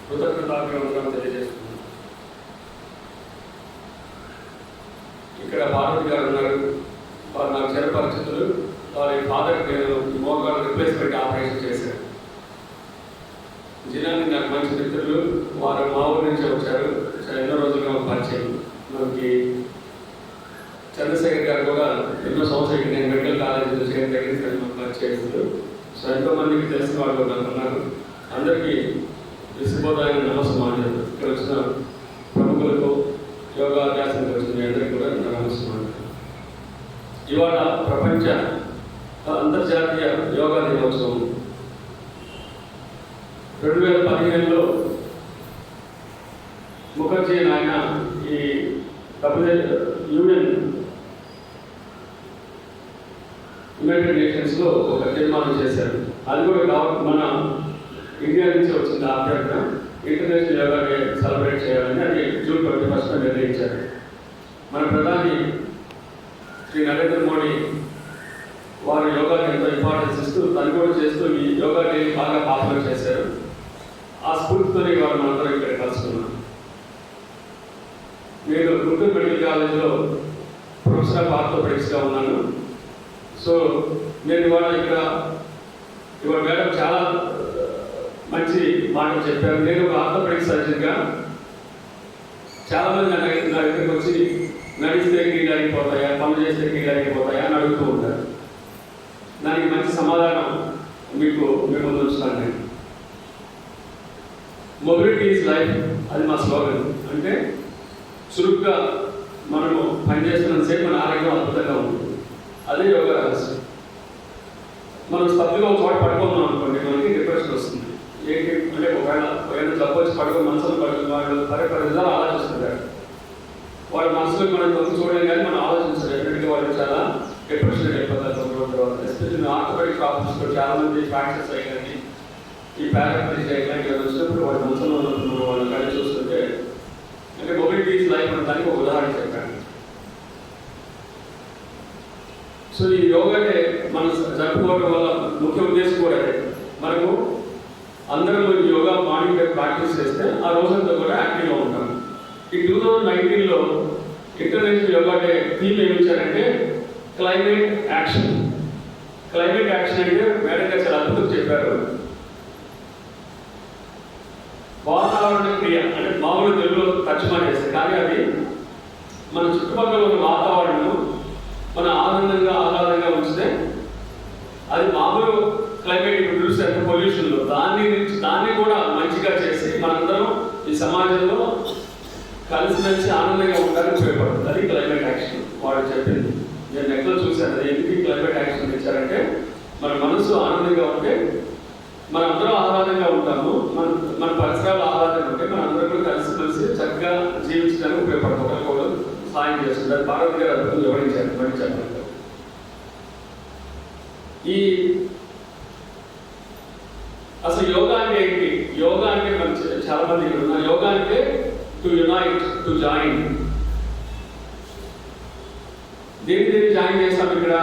కృతజ్ఞతాభివందనం తెలియజేస్తున్నాను. ఇక్కడ పార్వతి గారు ఉన్నారు, వారు నాకు చిరపరిచితులు. వారి ఫాదర్ నేను మోకాలు రిప్లేస్మెంట్ ఆపరేషన్ చేశారు. జిల్లాని నాకు మంచి మిత్రులు, వారు మా ఊరి నుంచి వచ్చారు. ఎన్నో రోజులుగా పరిచయం. మనకి చంద్రశేఖర్ గారు కూడా ఎన్నో సంవత్సరాలు నేను మెడికల్ కాలేజీలో చేయడం దగ్గర మాకు పరిచయిస్తారు. సో ఎంతోమందికి తెలిసిన వాళ్ళు నాకు ఉన్నారు. అందరికీ విసిపోదాయని నమస్కారం. ఇక్కడ వచ్చిన ప్రముఖులకు, యోగాభ్యాసానికి వచ్చిన అందరికీ కూడా నమస్కారం. ఇవాళ ప్రపంచ అంతర్జాతీయ యోగా దినోత్సవం. 2015లో ముఖర్జీ ఆయన ఈ యునైటెడ్ నేషన్స్లో ఒక తీర్మానం చేశారు. అది కూడా మన ఇండియా నుంచి వచ్చింది అభ్యర్థన. ఇంటర్నేషనల్ యోగా డే సెలబ్రేట్ చేయాలని అది జూన్ 21 నిర్ణయించారు. మన ప్రధాని శ్రీ నరేంద్ర మోడీ వారు యోగాకి ఎంతో ఇంపార్టెన్స్ ఇస్తూ తను కూడా చేస్తూ ఈ యోగా డే బాగా పాపులర్ చేశారు. ఆ స్ఫూర్తితోనే వారు మనందరం ఇక్కడ కలుసుకున్నాం. నేను గుంటూరు మెడికల్ కాలేజీలో ప్రొఫెసర్ ఆఫ్ ఆర్థోపెడిక్స్గా ఉన్నాను. సో నేను ఇవాళ మేడం చాలా మంచి మాటలు చెప్పారు. నేను ఒక ఆర్థోపెడిక్ సర్జన్గా చాలామంది నా దగ్గరికి వచ్చి నడిస్తే కీళ్ళు అయిపోతాయా, పనులు చేస్తే కీళ్ళు అయిపోతాయా అని అడుగుతూ ఉంటారు. దానికి మంచి సమాధానం మేము ముందు ఉంచుతాను. నేను మొబిలిటీ ఈజ్ లైఫ్, అది మా స్లోగన్. అంటే చురుగ్గా మనము పనిచేస్తున్నంతసేపు మన ఆరోగ్యం అద్భుతంగా ఉంటుంది. అదే యోగా రహస్యం. మనం స్తబ్దుగా ఒక చోట పడుకున్నాం అనుకోండి, మనకి డిప్రెషన్ వస్తుంది. ఏంటి అంటే ఒకవేళ జబ్బు వచ్చి పడుకుని మనసులో పడుకుని వాళ్ళు పరిధిలో ఆలోచిస్తుంటారు. వాళ్ళ మనసులో మనం తొంగి చూడలేం, కానీ మనం ఆలోచించాలి. ఎందుకంటే వాళ్ళు చాలా డిప్రెషన్ అయిపోతారు తర్వాత. ఎస్పెషల్లీ ఆర్థోపెడిక్ ప్రాబ్లమ్స్ కూడా చాలామంది ఫ్రాక్చర్స్ అయ్యాయి, ఈ పారాలసిస్ అయ్యాయి వచ్చినప్పుడు వాళ్ళ మనసులో ఉన్నప్పుడు వాళ్ళు కలిసి చూస్తుంటే అంటే మొబిలిటీ ఈజ్ లైఫ్ అనే దానికి ఒక ఉదాహరణ చెప్పాను. సో ఈ యోగా డే మనం జరుపుకోవడం వల్ల ముఖ్య ఉద్దేశం కూడా అదే. మనకు అందరం యోగా మార్నింగ్ డే ప్రాక్టీస్ చేస్తే ఆ రోజంతా కూడా యాక్టివ్గా ఉంటాం. ఈ 2019లో ఇంటర్నేషనల్ యోగా డే థీమ్ ఏమి ఇచ్చారంటే క్లైమేట్ యాక్షన్. క్లైమేట్ యాక్షన్ అంటే మేడం గారు చాలా అద్భుతంగా చెప్పారు. వాతావరణ క్రియ అంటే మామూలు తెలుగులో తర్జుమా చేస్తే, కానీ అది మన చుట్టుపక్కల ఉన్న వాతావరణం మన ఆహ్లాదంగా ఉంచితే అది మామూలు క్లైమేట్ చూస్తే పొల్యూషన్లో దాన్ని కూడా మంచిగా చేసి మనందరం ఈ సమాజంలో కలిసిమెలిసి ఆనందంగా ఉండడానికి ఉపయోగపడుతుంది. అది క్లైమేట్ యాక్షన్ వాళ్ళు చెప్పింది. నేను నెట్లో చూశాను. అది ఎందుకు క్లైమేట్ యాక్షన్ ఇచ్చారంటే మన మనసు ఆనందంగా ఉంటే మనందరం ఆహ్లాదంగా ఉంటాము, మన పరిసరాలు ఆహ్లాదంగా ఉంటే మనందరం కూడా కలిసిమెలిసి చక్కగా జీవించడానికి ఉపయోగపడుతుంది. ఒకరికొకరు సాయం చేస్తుంది. అది భారత్ గారు అద్భుతం వివరించారు. మరి చెప్పండి. అసలు యోగా అంటే ఏంటి? యోగా అంటే మన చాలా మంది ఇక్కడ ఉన్నారు. యోగా అంటే టు యునైట్, టు జాయిన్. దేని జాయిన్ చేస్తాం ఇక్కడ?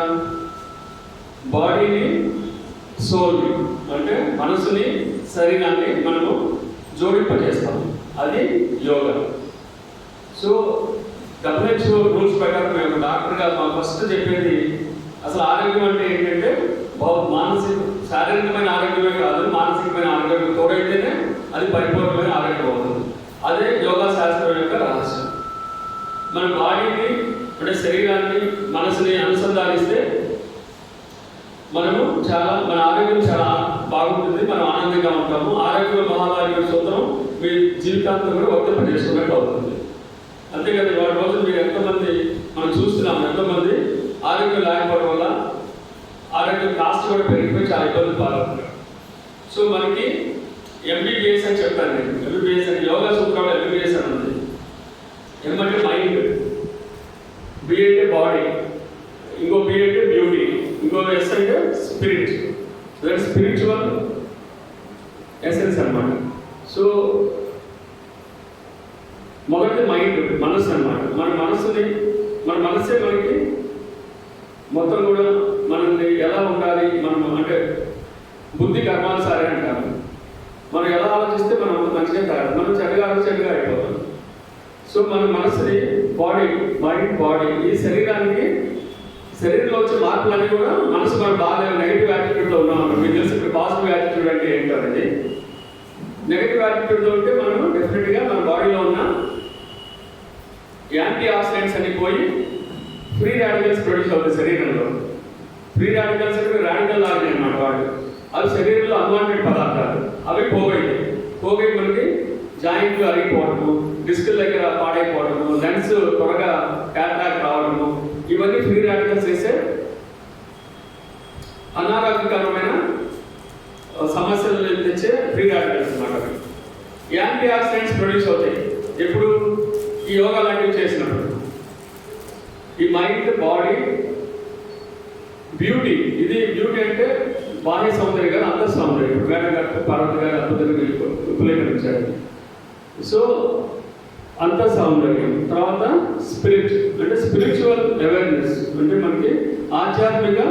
బాడీని, సోల్ని అంటే మనసుని, శరీరాన్ని మనము జోడింపజేస్తాం. అది యోగా. సో WHO రూల్స్ ప్రకారం మేము డాక్టర్గా మాకు ఫస్ట్ చెప్పేది అసలు ఆరోగ్యం అంటే ఏంటంటే శారీరకమైన ఆరోగ్యమే కాదు, మానసికమైన ఆరోగ్యం తోడైతేనే అది పరిపూర్ణమైన ఆరోగ్యం అవుతుంది. అదే యోగా శాస్త్రం యొక్క రహస్యం. మన బాడీని అంటే శరీరాన్ని, మనసుని అనుసంధానిస్తే మన ఆరోగ్యం చాలా బాగుంటుంది, మనం ఆనందంగా ఉంటాము. ఆరోగ్య మహాభాగ్య సూత్రం మీ జీవితాంతం కూడా వర్తింపజేసుకున్నట్టు అవుతుంది. అంతేకాదు వాటి రోజు మీరు ఎంతోమంది మనం చూస్తున్నాము, ఎంతోమంది ఆరోగ్యం లేకపోవడం వల్ల ఆరోగ్యం కాస్ట్ కూడా పెరిగిపోయి చాలా ఇబ్బందులు పాల్గొంటారు. సో మనకి MBBS అని చెప్పాను నేను. MBBS అని యోగా సూత్రంలో MBBS అని ఉంది. M అంటే మైండ్, B అంటే బాడీ, ఇంకో B అంటే బ్యూటీ, ఇంకో S అంటే స్పిరిట్. దట్ స్పిరిచువల్ ఎసెన్స్ అన్నమాట. సో మొదటి మైండ్, మనస్సు అన్నమాట. మన మనస్సే మనకి మొత్తం కూడా మనల్ని ఎలా ఉండాలి, మనం అంటే బుద్ధి కర్మానుసారే అంటారు. మనం ఎలా ఆలోచిస్తే మనం అంత మంచిగా తయారు, మనం చెడ్డగా చెడ్డగా అయిపోతాం. సో మన మనసుని బాడీ, మైండ్, బాడీ, ఈ శరీరంలో వచ్చే మార్పులన్నీ కూడా మనసు మనం బాగా నెగిటివ్ యాటిట్యూడ్లో ఉన్నాం. మీకు తెలిసి ఇప్పుడు పాజిటివ్ యాటిట్యూడ్ అంటే ఏంటో అనేది. నెగిటివ్ యాటిట్యూడ్లో ఉంటే మనం డెఫినెట్గా మన బాడీలో ఉన్న యాంటీ ఆక్సిడెంట్స్ అని పోయి ఫ్రీ రాడికల్స్ ప్రొడ్యూస్ అవుతాయి శరీరంలో. ఫ్రీ రాడికల్స్ అంటే రాడికల్ లాగా అనమాట వాళ్ళు. అవి శరీరంలో అన్వాంటెడ్ పదార్థాలు, అవి పోగై మనకి జాయింట్లు అరిగిపోవడము, డిస్కుల దగ్గర పాడైపోవడము, లెన్స్ త్వరగా క్యాటరాక్ట్ రావడము, ఇవన్నీ ఫ్రీ రాడికల్స్ చేసే అనారోగ్యకరమైన సమస్యలు తెచ్చే ఫ్రీ రాడికల్స్ అన్నమాట. యాంటీ ఆక్సిడెంట్స్ ప్రొడ్యూస్ అవుతాయి ఎప్పుడు ఈ యోగా లాంటివి చేసినప్పుడు. ఈ మైండ్, బాడీ, బ్యూటీ, ఇది బ్యూటీ అంటే బాహ్య సౌందర్యం కాదు, అంత సౌందర్యం. మేడం గారు, పార్వతి గారు అద్భుతంగా ఉపయోగించారు. సో అంత సౌందర్యం. తర్వాత స్పిరిట్ అంటే స్పిరిచువల్ అవేర్నెస్, అంటే మనకి ఆధ్యాత్మికంగా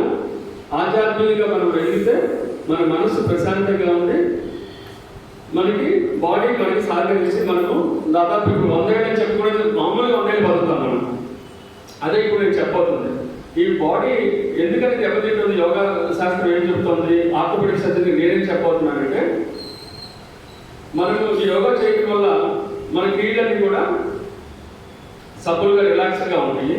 మనం వెలిగితే మన మనసు ప్రశాంతంగా ఉంది, మనకి బాడీ మనకి సహకరించి మనము దాదాపు ఇప్పుడు 100 ఏళ్ళు చెప్పుకునేది మామూలుగా 100 ఏళ్ళు బతుకుతాం మనం. అదే ఇప్పుడు నేను చెప్పబోతుంది. ఈ బాడీ ఎందుకంటే దెబ్బతింటుంది, యోగా శాస్త్రం ఏం చెప్తుంది, ఆర్థోపెడిక్ సర్జరీ నేనేం చెప్పబోతున్నానంటే, మనము ఈ యోగా చేయడం వల్ల మన కీళ్ళన్నీ కూడా సబ్బులుగా రిలాక్స్గా ఉంటాయి.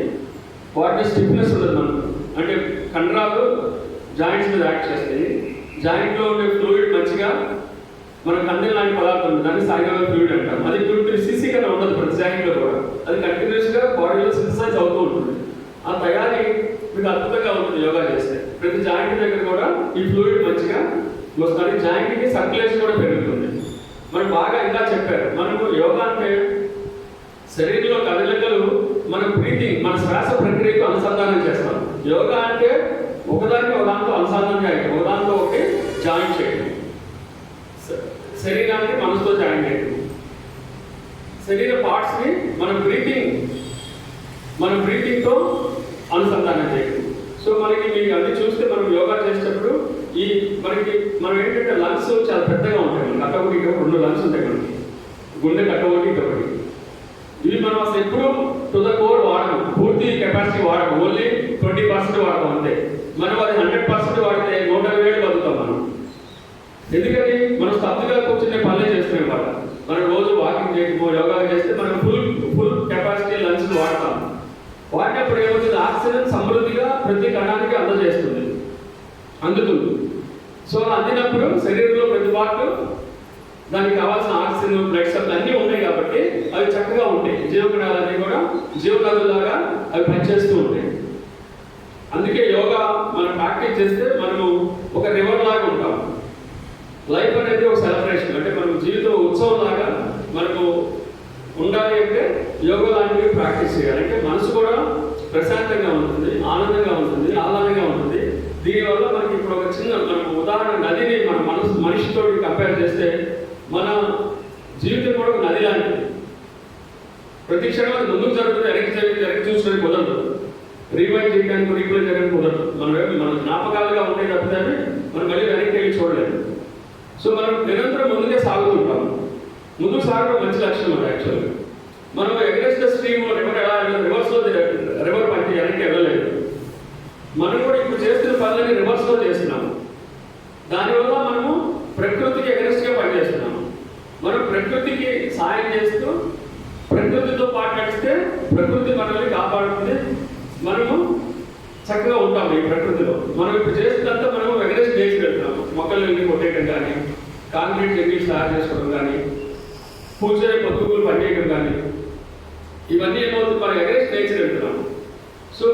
వాటి స్టిఫ్నెస్ ఉండదు మనకు. అంటే కండరాలు జాయింట్స్ మీద యాక్ట్ చేస్తాయి. జాయింట్లో ఉండే ఫ్లూయిడ్ మంచిగా మన కండెల్ లాంటి పదార్థం ఉంది, దాన్ని సాయినల్ ఫ్లూయిడ్ అంటాం. అది ఫ్లూయిడ్ సీసీ కన్నా ఉండదు ప్రతి జాయింట్లో కూడా. అది కంటిన్యూస్గా బాడీలో సింథసైజ్ అవుతూ ఉంటుంది. ఆ తయారీ మీకు అద్భుతంగా ఉంటుంది యోగా చేస్తే. ప్రతి జాయింట్ దగ్గర కూడా ఈ ఫ్లూయిడ్ మంచిగా వస్తుంది, జాయింట్కి సర్క్యులేషన్ కూడా పెరుగుతుంది. మనం బాగా ఇంకా చెప్పారు, మనకు యోగా అంటే శరీరంలో కదలికలు మన బ్రీతింగ్, మన శ్వాస ప్రక్రియకు అనుసంధానం చేస్తాం. యోగా అంటే ఒకదానికి ఒకదాంతో అనుసంధానం చేయడం, ఒకదాంతో ఒకటి జాయిన్ చేయడం, శరీరానికి మనసుతో జాయిన్ చేయడం, శరీర పార్ట్స్ని మన బ్రీతింగ్తో అనుసంధానం చేయడం. సో మనకి మీకు అన్ని చూస్తే మనం యోగా చేసేటప్పుడు మనం ఏంటంటే లంగ్స్ చాలా పెద్దగా ఉంటాయి. మనకి కట్టబడి 2 లంగ్స్ ఉంటాయి మనకి, గుండె కట్టబడి ఇక్కబడి. ఇవి మనం అసలు ఎప్పుడు టు ద కోర్ వాడము, పూర్తి కెపాసిటీ వాడము, ఓన్లీ 20% వాడతాం అంతే. మనం అది 100% వాడితే 120 ఏళ్ళు బతుకుతాం మనం. ఎందుకని మనం స్తబ్దుగా కూర్చునే పనులే చేస్తున్నాం వాళ్ళ. మనం రోజు వాకింగ్ చేయకపో యోగా చేస్తే మనం ఫుల్ కెపాసిటీ లంగ్స్ వాడతాం. వాడినప్పుడు ఏమవుతుంది, ఆక్సిజన్ సమృద్ధిగా ప్రతి కణానికి అందుతుంది. సో అందినప్పుడు శరీరంలో ప్రతి పార్ట్ దానికి కావాల్సిన ఆక్సిజన్, బ్లడ్ సప్లై అన్నీ ఉన్నాయి కాబట్టి అవి చక్కగా ఉంటాయి. జీవకణాలన్నీ కూడా జీవనదులాగా అవి పనిచేస్తూ ఉంటాయి. అందుకే యోగా మనం ప్రాక్టీస్ చేస్తే మనము ఒక రివర్ లాగా ఉంటాం. లైఫ్ అనేది ఒక సెలబ్రేషన్, అంటే మనం జీవితం ఉత్సవం లాగా మనకు ఉండాలి. అంటే యోగా లాంటివి ప్రాక్టీస్ చేయాలి. అంటే మనసు కూడా ప్రశాంతంగా ఉంటుంది, ఆనందంగా ఉంటుంది, ఆహ్లాదంగా ఉంటుంది. దీనివల్ల మనకి ఇప్పుడు ఒక చిన్న మనకు ఉదాహరణ, నదిని మన మనిషితో కంపేర్ చేస్తే మన జీవితం కూడా ఒక నది లాంటిది. ప్రతి క్షణం అది ముందుకు జరుగుతుంది, వెనక్కి చూసుకోవడానికి కుదరదు, రీవైండ్ చేయడానికి రీప్లే చేయడానికి కుదరదు. మన జ్ఞాపకాలుగా ఉంటాయి తప్పితే మనం మళ్ళీ వెనక్కి వెళ్ళి చూడలేదు. సో మనం నిరంతరం ముందుకే సాగుతుంటాం. ముందుకు సాగడం మంచి లక్షణం అది. యాక్చువల్గా మనం అగ్రెస్ట్ స్ట్రీమ్ రివర్ పని వెనక్కి వెళ్ళలేదు. మనం కూడా ఇప్పుడు చేస్తున్న పనులని రివర్స్లో చేస్తున్నాము. దానివల్ల మనము ప్రకృతికి అగ్రెస్ట్గా పనిచేస్తున్నాము. మనం ప్రకృతికి సాయం చేస్తూ ప్రకృతితో పాటు నడిస్తే ప్రకృతి మనల్ని కాపాడుతుంది, మనము చక్కగా ఉంటాము ఈ ప్రకృతిలో. మనం ఇప్పుడు చేస్తున్నంత మనము అగ్రెస్ట్ చేసి వెళ్తున్నాము. మొక్కలు వెళ్ళి కొట్టేయడం కానీ, కాంక్రీట్ జంగిల్స్ తయారు చేసుకోవడం కానీ, పూజే పొద్దుగులు పనిచేయడం కానీ, ఇవన్నీ ఏమవుతుంది, మన అగ్రెస్ట్ నేచర్ వెళ్తున్నాము. సో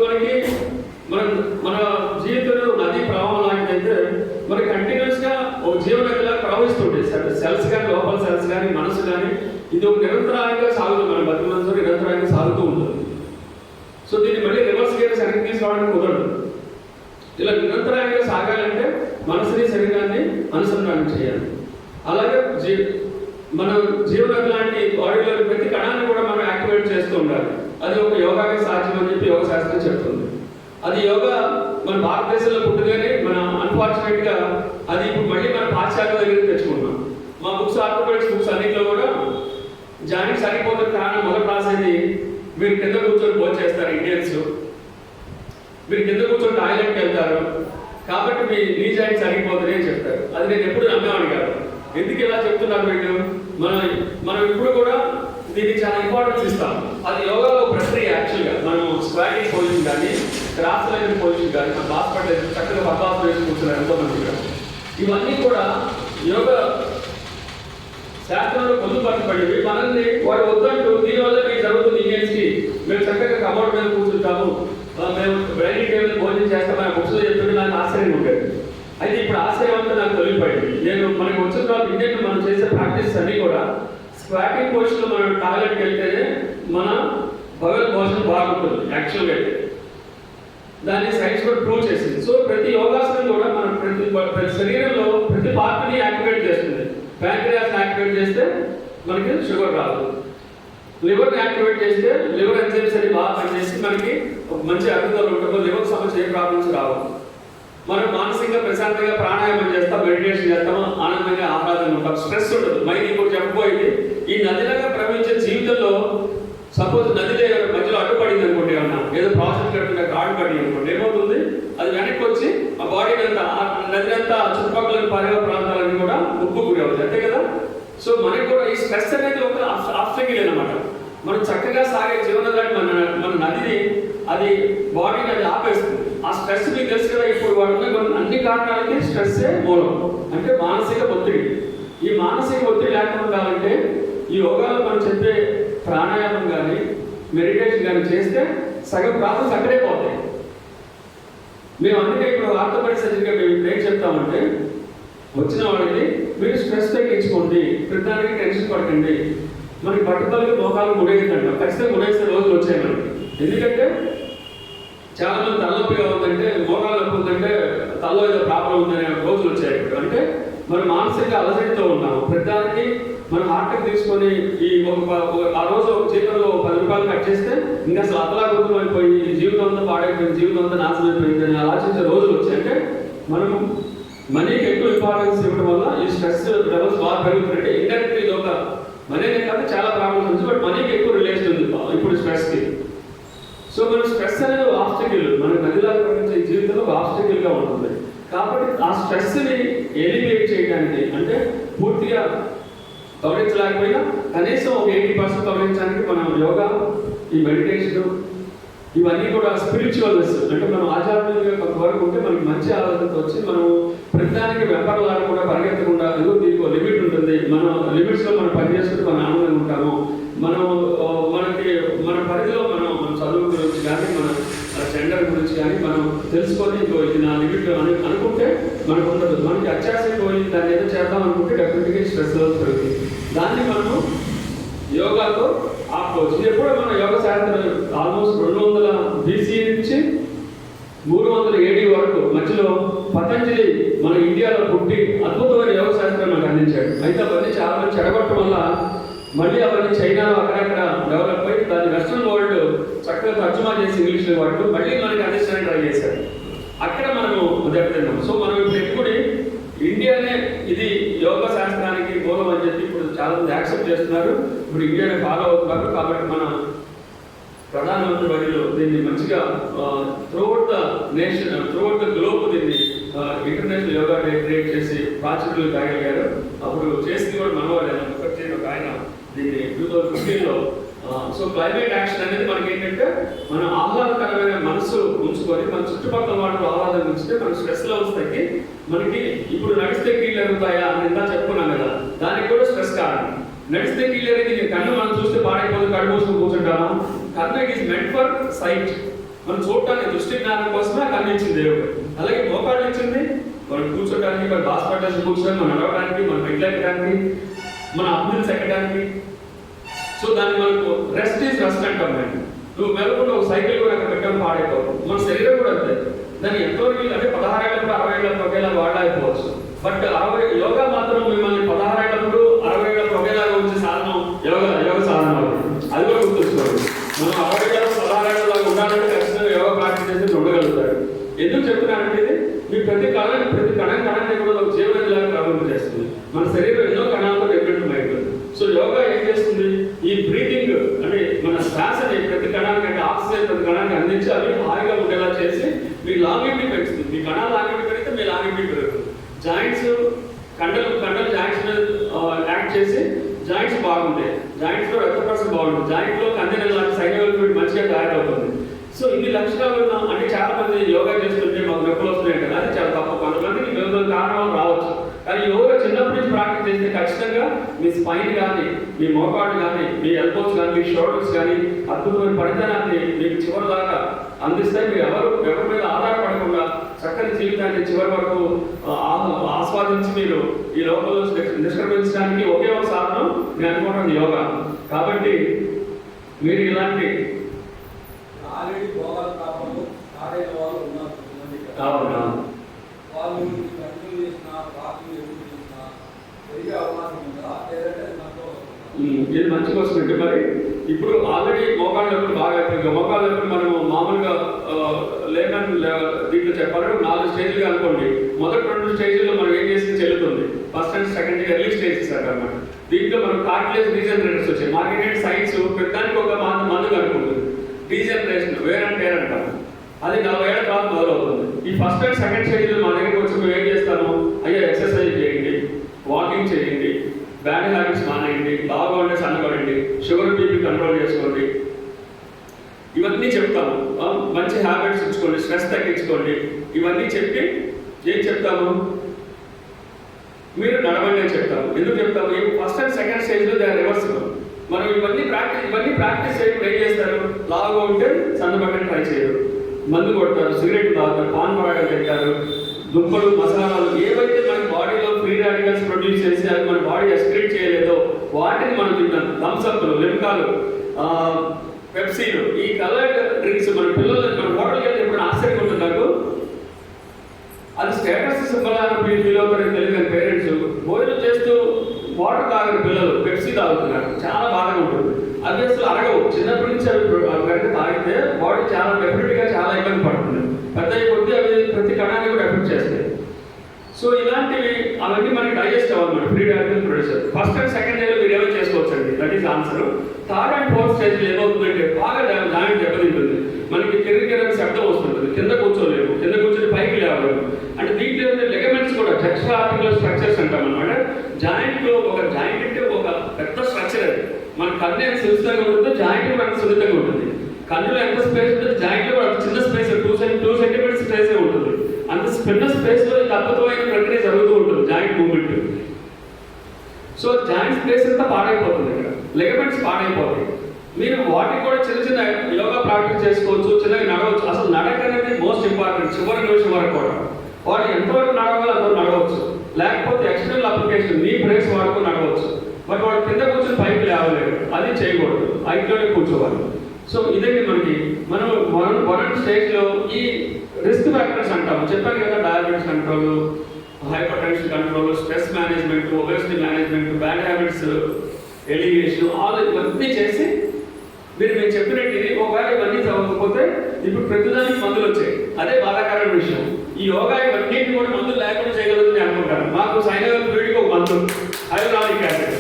మన జీవితంలో నది ప్రవాహం లాంటిదైతే మనకి కంటిన్యూస్గా ఒక జీవనదిలా ప్రవహిస్తుంటాయి. సెల్స్ కానీ, లోపల సెల్స్ కానీ, మనసు కానీ, ఇది ఒక నిరంతరాయంగా సాగుతుంది. మన బతుకులంతో నిరంతరాయంగా సాగుతూ ఉంటుంది. సో దీన్ని మళ్ళీ రివర్స్ గేర్ వెనక్కి తీసుకురావడానికి కుదరదు. ఇలా నిరంతరాయంగా సాగాలంటే మనసుని, శరీరాన్ని అనుసంధానం చేయాలి. అలాగే మన జీవనది లాంటి బాడీలో ప్రతి కణాన్ని కూడా మనం యాక్టివేట్ చేస్తూ ఉండాలి. అది ఒక యోగాకి సాధ్యం అని చెప్పి యోగ శాస్త్రం చెప్తుంది. అది యోగా మన భారతదేశంలో పుట్టుగానే మన అన్ఫార్చునేట్గా అది ఇప్పుడు మళ్ళీ మన పాశ్చాత్య దగ్గరికి తెచ్చుకుంటున్నాం. మా బుక్స్ ఆర్థోపెడిక్స్ బుక్స్ అన్నింటిలో కూడా జాయింట్ సరిపోతున్న కారణం మొదటి రాసేది మీరు కింద కూర్చొని భోజనం చేస్తారు ఇండియన్స్, మీరు కింద కూర్చొని టాయిలెట్కి వెళ్తారు కాబట్టి మీ నీ జాయింట్ సరిపోతుంది అని చెప్తారు. అది నేను ఎప్పుడు నమ్మేవాడిని కాదు. ఎందుకు ఇలా చెప్తున్నారు వీళ్ళు? మనం ఇప్పుడు కూడా దీనికి చాలా ఇంపార్టెన్స్ ఇస్తాం. అది యోగాలో ప్రక్రియ. యాక్చువల్గా మనం స్క్వాటింగ్ పొజిషన్ కానీ క్రాస్ లైన్ పొజిషన్ కానీ మన హాస్పిటల్ చక్కగా పద్మాసనం వేసి కూర్చున్నారు ఎంతోమంది. ఇవన్నీ కూడా యోగా శాస్త్రంలో పొందుపరచబడి మనల్ని వాడు వద్దంటూ దీనివల్ల మీకు జరుగుతుంది ఇండియన్స్కి మేము చక్కగా కమోడ్ మీద కూర్చుంటాము, మేము డైనింగ్ టేబుల్ భోజనం చేస్తామని బుక్స్లో చెప్తుంటే నాకు ఆశ్చర్యం ఉండేది. అయితే ఇప్పుడు ఆశ్చర్యం అంతా నాకు తొలిగిపోయింది. నేను మనకి వచ్చిన తర్వాత ఇండియన్ మనం చేసే ప్రాక్టీస్ అన్నీ కూడా స్క్వాటింగ్ పొజిషన్లో మనం టాయిలెట్కి వెళ్తేనే మన భోజనం బాగుంటుంది యాక్చువల్గా అయితే. దాన్ని సైన్స్ కూడా ప్రూవ్ చేసింది. సో ప్రతి యోగాసనం కూడా మనం ప్రతి శరీరంలో ప్రతి పార్ట్ని యాక్టివేట్ చేస్తుంది. ప్యాంక్రియాస్ యాక్టివేట్ చేస్తే మనకి షుగర్ రాదు, లివర్ని యాక్టివేట్ చేస్తే లివర్ ఎంజైమ్స్ అని బాగా పనిచేసి మనకి మంచి అరుగుదల ఉంటుంది, లివర్ సమస్య ఏ ప్రాబ్లమ్స్ రావు. మనం మానసికంగా ప్రశాంతంగా ప్రాణాయామం చేస్తాం, మెడిటేషన్ చేస్తాము, ఆనందంగా ఆహ్లాదంగా ఉంటాం, స్ట్రెస్ ఉండదు. మైండ్ ఇప్పుడు చెప్పబోయింది ఈ నదిలాగా ప్రవహించే జీవితంలో సపోజ్ నదిలో మధ్యలో అడ్డుపడింది అనుకోండి, ఏమన్నా ఏదో ప్రాసెస్ కట్టుకుంటే రాడు పడింది అనుకోండి, ఏమవుతుంది? అది వెనక్కి వచ్చి ఆ బాడీని అంతా నది అంతా చుట్టుపక్కల పరిగణ ప్రాంతాలన్నీ కూడా ఉప్పు గురి అవుతుంది, అంతే కదా. సో మనకి కూడా ఈ స్ట్రెస్ అనేది ఒక ఆబ్స్టకిల్ అనమాట. మనం చక్కగా సాగే జీవనదాన్ని మన నదిని అది బాడీని అది ఆపేస్తుంది. ఆ స్ట్రెస్ మీకు తెలుసు కదా, ఇప్పుడు వాడున్న అన్ని కారణాలకి స్ట్రెస్సే మూలం. అంటే మానసిక ఒత్తిడి. ఈ మానసిక ఒత్తిడి లేకుండా ఉండాలంటే ఈ యోగాలో మనం చెప్పే ప్రాణాయామం కానీ మెడిటేషన్ కానీ చేస్తే సగం ప్రాబ్లమ్స్ అక్కడే పోతాయి. మేము అందుకే ఇప్పుడు ఆర్థోపెడిక్ సర్జరీగా మేము ఇప్పుడు ఏం చెప్తామంటే వచ్చిన వాళ్ళకి మీరు స్ట్రెస్ తగ్గించుకోండి, ప్రతిదానికి టెన్షన్ పడకండి. మనకి పట్టుదలకి మోకాలు ముడేదంటాం, ఖచ్చితంగా ముడేసే రోజులు వచ్చాయి మనకి. ఎందుకంటే చాలా మంది తలనొప్పిగా ఉందంటే మోకాలు నొప్పి ఉందంటే తలలో ఏదో ప్రాబ్లం ఉందనే రోజులు వచ్చాయి ఇప్పుడు. అంటే మనం మానసిక అలసటతో ఉన్నాము. ప్రతిదానికి మనం హార్ట్కి తీసుకొని ఈ ఆ రోజు ఒక జీవితంలో 10 రూపాయలు కట్ చేస్తే ఇంకా అసలు అతలాగుతం అయిపోయి జీవితం అంతా పాడైపోయింది, జీవితం అంతా నాశనం అయిపోయింది అని ఆలోచించే రోజులు వచ్చాయి. అంటే మనం మనీకి ఎక్కువ ఇంపార్టెన్స్ ఇవ్వడం వల్ల ఈ స్ట్రెస్ లెవెల్స్ బాగా పెరుగుతుందంటే ఇండైరెక్ట్ ఇది ఒక మనీనే కాదు చాలా ప్రాబ్లమ్స్ ఉంది, బట్ మనీకి ఎక్కువ రిలేషన్ ఉంది ఇప్పుడు స్ట్రెస్కి. సో మన స్ట్రెస్ అనేది ఆబ్స్టకిల్, మన నదిలాగా ప్రవహించే జీవితంలో ఒక ఆబ్స్టకిల్గా ఉంటుంది. కాబట్టి ఆ స్ట్రెస్ని ఎలిమినేట్ చేయడానికి అంటే పూర్తిగా తొలగించలేకపోయినా కనీసం ఒక 80% తొలగించడానికి మనం యోగా, ఈ మెడిటేషన్ ఇవన్నీ కూడా స్పిరిచువల్నెస్ అంటే మనం ఆధ్యాత్మికంగా కొంతవరకు ఉంటే మనకి మంచి ఆలోచనతో వచ్చి మనం ప్రతిదానికి వెంపర్లాగా కూడా పరిగెత్తకుండా ఏదో దీనికి లిమిట్ ఉంటుంది, మనం లిమిట్స్లో మనం పనిచేసుకుంటే మనం ఆనందంగా ఉంటాము. మనకి మన పరిధిలో మనం చదువు గురించి కానీ మన జెండర్ గురించి కానీ మనం తెలుసుకొని ఇది నా లిమిట్ అని అనుకుంటే మనకు ఉండదు. మనకి అత్యాశ పోయి దాన్ని ఏదో చేద్దాం అనుకుంటే డెఫినెట్గా స్ట్రెస్ లెవెల్స్ పెరుగుతుంది. దాన్ని మనము యోగాతో ఆపుకోవచ్చు. ఇది ఎప్పుడో మన యోగ శాస్త్రం ఆల్మోస్ట్ 200 BC నుంచి 300 AD వరకు మధ్యలో పతంజలి మన ఇండియాలో పుట్టి అద్భుతమైన యోగ శాస్త్రం మనకు అందించాడు. అయితే అవన్నీ చాలా మంది చెడగొట్టడం వల్ల మళ్ళీ అవన్నీ చైనాలో అక్కడక్కడ డెవలప్ అయ్యి దాన్ని వెస్ట్రన్ వరల్డ్ చక్కగా తర్జుమా చేసి ఇంగ్లీష్లో వాడు మళ్ళీ మనకి అందించడానికి ట్రై చేశారు. అక్కడ మనము దెబ్బతిన్నాం. సో మనం ఇప్పుడు ఎప్పుడు ఇండియానే ఇది యోగ శాస్త్రానికి మూలం అని చెప్పి ఇప్పుడు చాలా మంది యాక్సెప్ట్ చేస్తున్నారు, ఇప్పుడు ఇండియానే ఫాలో అవుతున్నారు. కాబట్టి మన ప్రధానమంత్రి వర్యులు దీన్ని మంచిగా throughout the nation, throughout the globe దీన్ని ఇంటర్నేషనల్ యోగా డే క్రియేట్ చేసి ప్రాచుర్యం కాగలిగారు. అప్పుడు చేసింది కూడా మనవాళ్ళు ఒక ఆయన దీన్ని 2015లో. సో క్లైమేట్ యాక్షన్ అనేది మనకి ఏంటంటే మన ఆహ్లాదకరమైన మనసు ఉంచుకొని మన చుట్టుపక్కల వాళ్ళు ఆహ్లాదం ఉంచితే మన స్ట్రెస్ లెవెల్స్ తగ్గి మనకి ఇప్పుడు నడిస్తే కీళ్ళు ఎరుగుతాయా అని ఇంత చెప్పుకున్నాం కదా, దానికి కూడా స్ట్రెస్ కారణం. నడిస్తే కీళ్ళు ఎరిగి కన్ను మనం చూస్తే పాడైపోతుంది, కళ్ళు మూసుకొని కూర్చుంటాము. కన్ను it is meant for sight, మనం చూడటానికి దృష్టి జ్ఞానం కోసమే కన్ను ఇచ్చింది దేవుడు. అలాగే మోకాళ్ళు ఇచ్చింది మనం కూర్చోడానికి, మన హాస్పిటల్స్ కూర్చొని మనం నడవడానికి, మన పెళ్ళెక్కడానికి, మన అభివృద్ధి ఎక్కడానికి. సో దాన్ని మనకు రెస్ట్ ఈజ్ రెస్ట్ అంటాం. నువ్వు మెలకుండా ఒక సైకిల్ కూడా అక్కడ పెట్టడం పాడైపోవడం, మన శరీరం కూడా అంతే. దాన్ని ఎంతవరకు అంటే 16 ఏళ్ళప్పుడు 60 ఏళ్ళప్పుడు ఒకేలా వాడలేకపోవచ్చు. బట్ యోగా మాత్రం మిమ్మల్ని 16 ఏళ్ళప్పుడు 60 ఏళ్ళప్పుడు ఒకేలాగా వచ్చే సాధనం యోగ సాధనం అవుతుంది. అది కూడా గుర్తుంచుకోండి. మనం 60 ఏళ్ళ 16 ఏళ్ళలాగా ఉండాలంటే ఖచ్చితంగా యోగా ప్రాక్టీస్ చేసి ఉండగలుగుతారు. ఎందుకు చెప్తున్నానంటే ఇది మీ ప్రతి కణాన్ని కూడా ఒక జీవనదిలాగా ప్రారంభం చేస్తుంది. మన శరీరం ఎన్నో కణాలు చేస్తుంది, ఈ బ్రీతింగ్ అంటే మన శ్వాసని ప్రతి కణానికి అంటే ఆక్సిజన్ ప్రతి కణానికి అందించి అవి హాయిగా ఉండేలా చేసి మీ లాంగివిటీ పెంచుతుంది. మీ కణాలు లాంగివిటీ పెరిగితే మీ లాంగివిటీ పెరుగుతుంది. జాయింట్స్ కండలు జాయింట్స్ మీద యాక్ట్ చేసి జాయింట్స్ బాగుంటాయి. జాయింట్స్లో రక్త ప్రసరణ బాగుంటుంది. జాయింట్లో కండెనల్ లాంటి సైనల్ ఫ్లూయిడ్ మంచిగా తయారవుతుంది. సో ఇన్ని లక్షణాలు ఉన్న అంటే చాలా మంది యోగా చేస్తుంటే మాకు నొప్పులు వస్తున్నాయి కదా, అది చాలా తక్కువ. కొంతమందికి వివిధ కారణాలు రావచ్చు, కానీ యోగా చిన్నప్పటి నుంచి ప్రాక్టీస్ చేస్తే ఖచ్చితంగా మీ స్పైన్ కానీ, మీ మోకాళ్ళు కానీ, మీ ఎల్బోస్ కానీ, మీ షోల్డర్స్ కానీ అద్భుతమైన పనితనాన్ని మీకు చివరి దాకా అందిస్తాయి. మీరు ఎవరి మీద ఆధారపడకుండా చక్కని జీవితాన్ని చివరి వరకు ఆస్వాదించి మీరు ఈ లోకంలో నిష్క్రమించడానికి ఒకే ఒక సాధనం నేను అనుకుంటున్నాను యోగా. కాబట్టి మీరు ఇలాంటి ఆల్రెడీ భోగాలు కాకుండా ఆడైన వాళ్ళు ఉన్నారు. అవునా వాళ్ళు కంటిన్యూ చేసిన వాకింగ్ ఎప్పుడు చేసినా పెరిగే అవకాశం ఉందా లేదంటే ఇది మంచి క్వశ్చన్ అంటే మరి ఇప్పుడు ఆల్రెడీ మోకాళ్ళ నొప్పులు బాగా అయిపోయింది. మోకాళ్ళ నొప్పులు మనం మామూలుగా దీంట్లో చెప్పాలంటే 4 స్టేజ్లుగా అనుకోండి. మొదటి 2 స్టేజ్లో మనం ఏం చేసి చెల్లుతుంది. First and second early stages అన్నమాట. దీంట్లో మనం కార్టిలేజ్ డీజనరేటర్స్ వచ్చాయి. మార్కెటెడ్ సైన్స్ ప్రతిదానికి ఒక మందు కనుక్కుంటుంది. డీజనరేషన్ వేర్ అండ్ టేర్ అంటాము. అది 40 ఏళ్ల తర్వాత మొదలవుతుంది. ఈ ఫస్ట్ అండ్ సెకండ్ స్టేజ్లో మన దగ్గరికి వచ్చి మేము ఏం చేస్తాము, అయ్యా ఎక్సర్సైజ్ చేయండి, వాకింగ్ చేయండి, బ్యాడ్ హ్యాబిట్స్ మానేయండి, లావుగా ఉంటే సన్నబడండి, షుగర్ బీపీ కంట్రోల్ చేసుకోండి, ఇవన్నీ చెప్తాము. మంచి హ్యాబిట్స్ ఉంచుకోండి, స్ట్రెస్ తగ్గించుకోండి, ఇవన్నీ చెప్పి ఏం చెప్తాము, మీరు నడవండి అని చెప్తాము. ఎందుకు చెప్తాము, ఫస్ట్ అండ్ సెకండ్ స్టేజ్లో దే ఆర్ రివర్సిబుల్. మనం ఇవన్నీ ప్రాక్టీస్ చేయడం ఏం చేస్తారు, లావుగా ఉంటే సన్నబడ్డని ట్రై చేయరు, మందు కొడతారు, సిగరెట్ తాగుతారు, పాన్ పరాగం తింటారు, దుంపలు మసాలాలు ఏవైతే మన బాడీలో ఫ్రీ రాడికల్స్ ప్రొడ్యూస్ చేసి అది మన బాడీ ఎక్స్క్రీట్ చేయలేదో వాటిని మనం తింటాం. థమ్స్అప్లు, లిమ్కాలు, పెప్సీలు, ఈ కలర్డ్ డ్రింక్స్ మన పిల్లలు మన హోటల్కి వెళ్తే ఎప్పుడు ఆశ్చర్యం ఉంటుంది నాకు. అది స్టేటస్ సింబల్ అని ఫీల్ అవుతారని తెలియదు, కానీ పేరెంట్స్ భోజనం చేస్తూ వాటర్ తాగని పిల్లలు పెప్సీ తాగుతున్నారు, చాలా బాధగా ఉంటుంది. అవి అసలు అరగవు. చిన్నప్పటి నుంచి అవి కనుక తాగితే బాడీ చాలా డెఫినెట్గా చాలా ఇబ్బంది పడుతుంది. పెద్ద కొద్ది అవి ప్రతి కణాన్ని కూడా ఎఫెక్ట్ చేస్తాయి. సో ఇలాంటివి అవన్నీ మనకి డైజెస్ట్ అవ్వాలి. Free radical producer first and second స్టేజ్లో మీరు ఏమైనా చేసుకోవచ్చండి, that is answer. Third and fourth స్టేజ్లో ఏమవుతుందంటే బాగా జాయింట్ దెబ్బతింటుంది. మనకి కిర్రి శబ్దం వస్తుంటుంది, కింద కూర్చోలేము, కింద కూర్చొని పైకి లేవలేము. అంటే దీంట్లో లెగమెంట్స్ కూడా ఎక్స్ట్రా ఆర్టికులర్ స్ట్రక్చర్స్ అంటాం అనమాట. జాయింట్లో ఒక జాయింట్ అంటే ఒక పెద్ద స్ట్రక్చర్ అది. మన కన్ను ఎంత సున్నితంగా ఉంటుందో జాయింట్ కూడా అంత సున్నితంగా ఉంటుంది. కన్నులో ఎంత స్పేస్ ఉంటుంది, జాయింట్లో కూడా అంత చిన్న స్పేస్ 2 సెంటీమీటర్స్ స్పేసే ఉంటుంది. అంత చిన్న స్పేస్లో ఇది అద్భుతమైన ప్రక్రియ జరుగుతూ ఉంటుంది, joint movement. So joint space అంతా పాడైపోతుంది, ఇక్కడ లెగమెంట్స్ పాడైపోతాయి. మీరు వాటికి కూడా చిన్న యోగా ప్రాక్టీస్ చేసుకోవచ్చు, చిన్నగా నడవచ్చు. అసలు నడక అనేది మోస్ట్ ఇంపార్టెంట్. చివరి నిమిషం వరకు కూడా వాడు ఎంతవరకు నడవాలి అంతవరకు నడవచ్చు, లేకపోతే ఎక్స్టర్నల్ అప్లికేషన్ నీ బ్రేక్స్ వాడుకొని నడవచ్చు. బట్ వాడు కింద కూర్చొని పైకి లేవలేడు, అది చేయకూడదు, హైట్లోనే కూర్చోవాలి. సో ఇదండి మనం వన్ స్టేజ్లో ఈ రిస్క్ ఫ్యాక్టర్స్ అంటాము. చెప్పాను కదా, diabetes control, hyper tension control, stress management, obesity management, bad habits allegation, ఇవన్నీ చేసి మేము చెప్పినట్టు ఇది. ఒకవేళ ఇవన్నీ చదవకపోతే ఇప్పుడు ప్రతిదానికి మందులు వచ్చాయి, అదే బాధాకరమైన విషయం. ఈ యోగా ఇవన్నింటినీ కూడా మందులు లేకుండా చేయగలుగుతుంది అనుకుంటారు. మాకు సైనల్ ఫ్లూయిడ్కి ఒక మందు, హైడ్రాలిక్ యాసిడ్,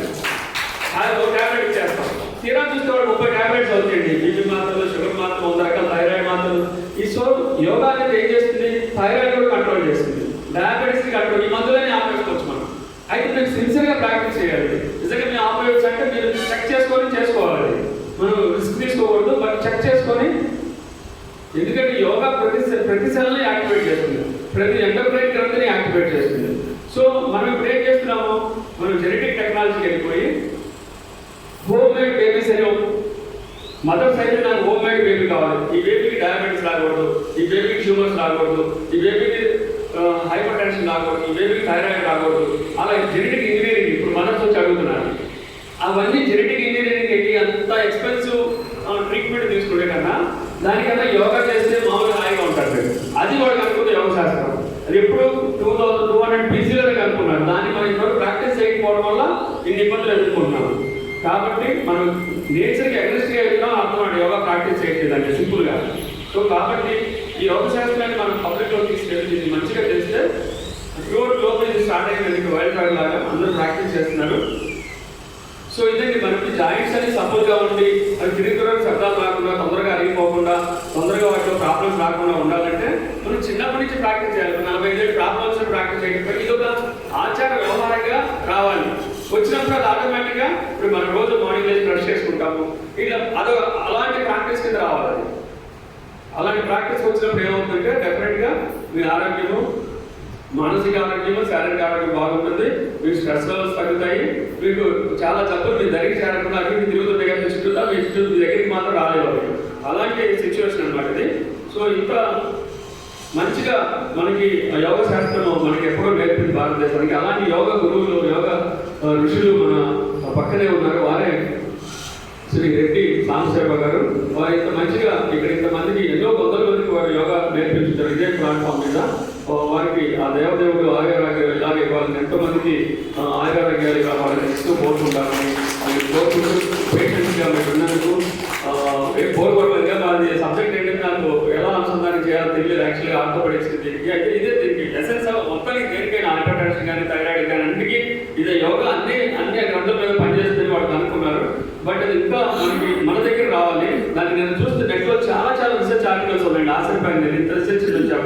అది ఒక ట్యాబ్లెట్ ఇచ్చేస్తాం. తీరా చూస్తే వాడు 30 ట్యాబ్లెట్స్ అవుతాయండి. బీపీ మాత్రలు, షుగర్ మాత్రలు, 100 రకాల థైరాయిడ్ మాత్రలు. ఈ సో యోగా అనేది ఏం చేస్తుంది, థైరాయిడ్ కూడా కంట్రోల్ చేస్తుంది, డయాబెటీస్ కంట్రోల్. ఈ మందులన్నీ ఆపేసుకోవచ్చు మనం. అయితే మీరు సిన్సియర్గా ప్రాక్టీస్ చేయాలి. నిజంగా మేము ఆపేయచ్చు అంటే మీరు చెక్ చేసుకోవాలి. మనం రిస్క్ తీసుకోకూడదు, బట్ చెక్ చేసుకొని. ఎందుకంటే యోగా ప్రతి సెల్ని యాక్టివేట్ చేస్తుంది, ప్రతి ఎండోక్రైన్ గ్రంథిని యాక్టివేట్ చేస్తుంది. సో మనం ఇప్పుడు ఏం చేస్తున్నాము, మనం జెనెటిక్ టెక్నాలజీకి వెళ్ళిపోయి హోమ్ మేడ్ బేబీస్ అని మదర్స్ అయితే నాకు హోమ్ మేడ్ బేబీ కావాలి, ఈ బేబీకి డయాబెటీస్ రాకూడదు, ఈ బేబీకి ట్యూమర్స్ రాకూడదు, ఈ బేబీకి హైపర్ టెన్షన్ రాకూడదు, ఈ బేబీకి థైరాయిడ్ రాకూడదు. అలా జెనెటిక్ ఇంజనీరింగ్ ఇప్పుడు మదర్స్ వచ్చి అడుగుతున్నారు. అవన్నీ జెనెటిక్ ఇంజనీరింగ్ ఏంటి, అంత ఎక్స్పెన్సివ్ ట్రీట్మెంట్ తీసుకునే కన్నా దానికన్నా యోగా చేస్తే మామూలుగా హాయిగా ఉంటారు. అది వాడు కనుక్కున్న యోగ శాస్త్రం. అది ఎప్పుడు 2200 BCలోనే కనుక్కున్నారు. దాన్ని మనం ఇంతవరకు ప్రాక్టీస్ చేయకపోవడం వల్ల ఇన్ని ఇబ్బందులు ఎదుర్కొంటున్నాం. కాబట్టి మనం నేచర్కి అగ్రెస్ట్గా వెళ్తున్నాం అర్థం, యోగా ప్రాక్టీస్ చేయట్లేదండి సింపుల్గా. సో కాబట్టి ఈ యోగ శాస్త్రాన్ని మనం పబ్లిక్లో తీసుకెళ్ళి దీన్ని మంచిగా చేస్తే ప్యూర్ గ్లోబల్ ఇది స్టార్ట్ అయిపోయింది. వైల్డ్ కార్డ్ లాగా అందరూ ప్రాక్టీస్ చేస్తున్నారు. సో ఇదండి మనకి జాయింట్స్ అని సపోర్ట్గా ఉండి అవి తిరిగి శబ్దాలు రాకుండా తొందరగా అరిగిపోకుండా తొందరగా వాటిలో ప్రాబ్లమ్స్ రాకుండా ఉండాలంటే మనం చిన్నప్పటి నుంచి ప్రాక్టీస్ చేయాలి. 45 ఏళ్ళు ప్రాబ్లమ్స్ ప్రాక్టీస్ చేయడం ఇది ఒక ఆచార వ్యవహారంగా రావాలి. వచ్చినప్పుడు అది ఆటోమేటిక్గా ఇప్పుడు మనం రోజు మార్నింగ్ లేచి బ్రష్ చేసుకుంటాము, ఇట్లా అలాంటి ప్రాక్టీస్ కింద రావాలి. అది అలాంటి ప్రాక్టీస్ వచ్చినప్పుడు ఏమవుతుందంటే డెఫినెట్గా మీ ఆరోగ్యము, మానసిక ఆరోగ్యము, శారీరక ఆరోగ్యం బాగుంటుంది, మీకు స్ట్రెస్ లెవెల్స్ తగ్గుతాయి, మీకు చాలా జబ్బులు మీ దగ్గరికి చేరకుండా అవి తిరుగుతుంటాయి కదా చుట్టూ, మీ దగ్గరికి మాత్రం రాలేవు. అలాంటి సిచ్యువేషన్ అనమాట ఇది. సో ఇంత మంచిగా మనకి యోగ శాస్త్రం మనకి ఎప్పుడో నేర్పింది భారతదేశానికి. అలాంటి యోగ గురువులు, యోగ ఋషులు మన పక్కనే ఉన్నారు. వారే శ్రీ రెడ్డి సాంబశివరావు గారు. వారు ఇంత మంచిగా ఇక్కడ ఇంతమందికి ఎన్నో వందల మందికి వారు యోగా నేర్పించారు ఇదే ప్లాట్ఫామ్ మీద. వారికి ఆ దేవదేవుడు ఆయురాగ్యాలు ఇలాగే వాళ్ళని ఎంతో మందికి ఆయురాగ్యాలు వాళ్ళని ఇస్తూ పోతుంటారని కోరుకుంటూ పేషెంట్గా మీరు ఉన్నందుకు కోరుకోవడంగా వాళ్ళది సబ్జెక్ట్ ఏంటంటే నాకు ఎలా అనుసంధానం చేయాలో తెలియదు. యాక్చువల్గా ఆర్థోపెడిక్స్ దీనికి అయితే ఇదే దీనికి ఎసెన్స్ మొత్తానికి దేనికైనా హైపర్ టెన్షన్ కానీ థైరాయిడ్ కానీ అన్నిటికీ ఇదే యోగా అన్ని గ్రంథాల మీద పనిచేస్తుందని వాళ్ళు అనుకున్నారు. బట్ అది ఇంకా మన దగ్గర రావాలి. దాన్ని నేను చూస్తే నెట్లో చాలా రీసెర్చ్ ఆర్టికల్స్ ఉన్నాయండి. ఆశ్చర్యపోయింది ఇంత రీసెర్చ్ నుంచి